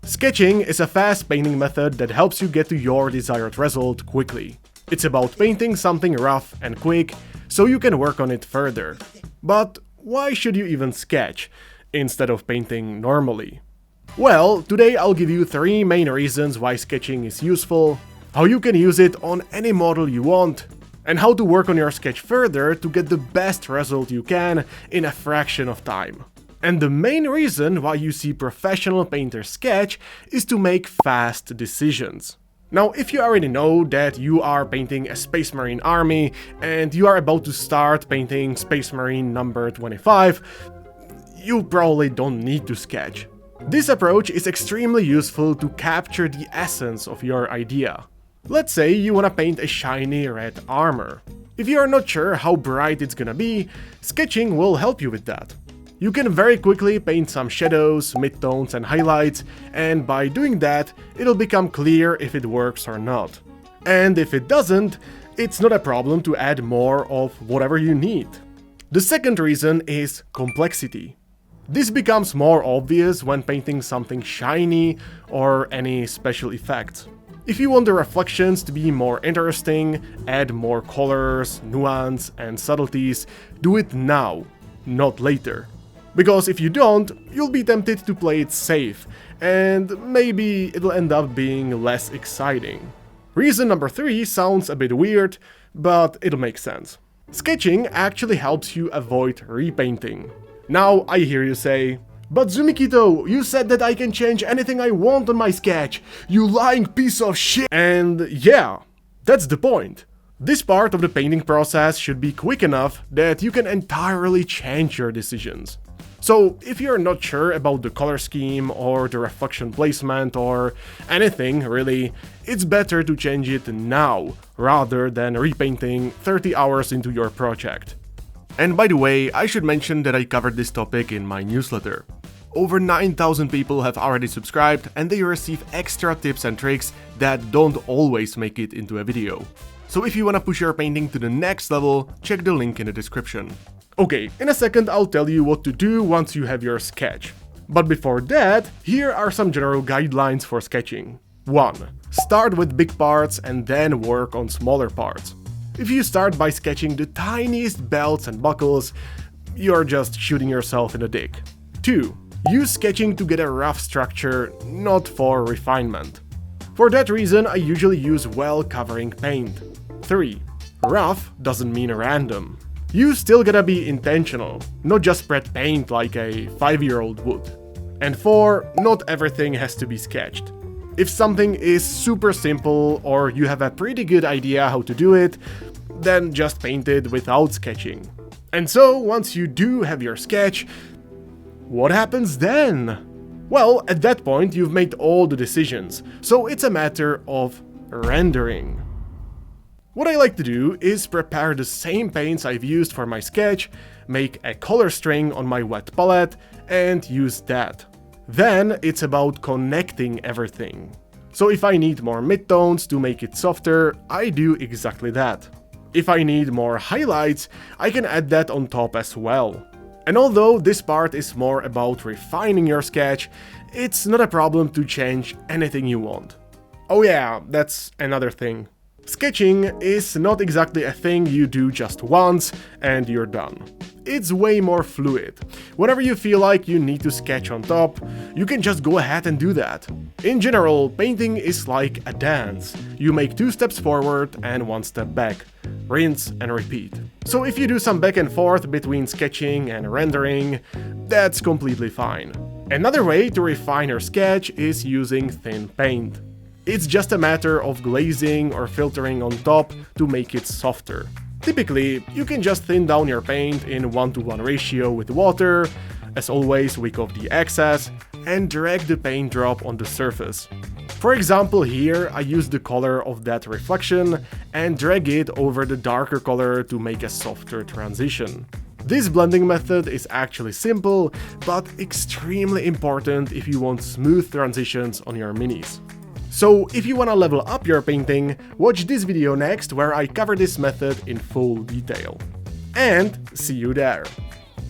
Sketching is a fast painting method that helps you get to your desired result quickly. It's about painting something rough and quick, so you can work on it further. But why should you even sketch, instead of painting normally? Well, today I'll give you 3 main reasons why sketching is useful, how you can use it on any model you want, and how to work on your sketch further to get the best result you can in a fraction of time. And the main reason why you see professional painters sketch is to make fast decisions. Now, if you already know that you are painting a Space Marine army and you are about to start painting Space Marine number 25, you probably don't need to sketch. This approach is extremely useful to capture the essence of your idea. Let's say you want to paint a shiny red armor. If you are not sure how bright it's gonna be, sketching will help you with that. You can very quickly paint some shadows, midtones and highlights, and by doing that, it'll become clear if it works or not. And if it doesn't, it's not a problem to add more of whatever you need. The second reason is complexity. This becomes more obvious when painting something shiny or any special effects. If you want the reflections to be more interesting, add more colors, nuance and subtleties, do it now, not later. Because if you don't, you'll be tempted to play it safe, and maybe it'll end up being less exciting. Reason number 3 sounds a bit weird, but it'll make sense. Sketching actually helps you avoid repainting. Now I hear you say, "But Zumikito, you said that I can change anything I want on my sketch, you lying piece of shit!" And yeah, that's the point. This part of the painting process should be quick enough that you can entirely change your decisions. So if you're not sure about the color scheme or the reflection placement or anything really, it's better to change it now rather than repainting 30 hours into your project. And by the way, I should mention that I covered this topic in my newsletter. Over 9,000 people have already subscribed and they receive extra tips and tricks that don't always make it into a video. So if you wanna push your painting to the next level, check the link in the description. Okay, in a second I'll tell you what to do once you have your sketch. But before that, here are some general guidelines for sketching. 1. Start with big parts and then work on smaller parts. If you start by sketching the tiniest belts and buckles, you're just shooting yourself in the dick. 2. Use sketching to get a rough structure, not for refinement. For that reason, I usually use well-covering paint. 3. Rough doesn't mean random. You still gotta be intentional, not just spread paint like a 5-year-old would. And 4. Not everything has to be sketched. If something is super simple or you have a pretty good idea how to do it, then just paint it without sketching. And so, once you do have your sketch, what happens then? Well, at that point you've made all the decisions, so it's a matter of rendering. What I like to do is prepare the same paints I've used for my sketch, make a color string on my wet palette, and use that. Then it's about connecting everything. So if I need more midtones to make it softer, I do exactly that. If I need more highlights, I can add that on top as well. And although this part is more about refining your sketch, it's not a problem to change anything you want. Oh yeah, that's another thing. Sketching is not exactly a thing you do just once and you're done. It's way more fluid. Whenever you feel like you need to sketch on top, you can just go ahead and do that. In general, painting is like a dance. You make 2 steps forward and 1 step back. Rinse and repeat. So if you do some back and forth between sketching and rendering, that's completely fine. Another way to refine your sketch is using thin paint. It's just a matter of glazing or filtering on top to make it softer. Typically, you can just thin down your paint in 1:1 ratio with water, as always wick off the excess, and drag the paint drop on the surface. For example, here I use the color of that reflection and drag it over the darker color to make a softer transition. This blending method is actually simple, but extremely important if you want smooth transitions on your minis. So if you wanna level up your painting, watch this video next where I cover this method in full detail. And see you there!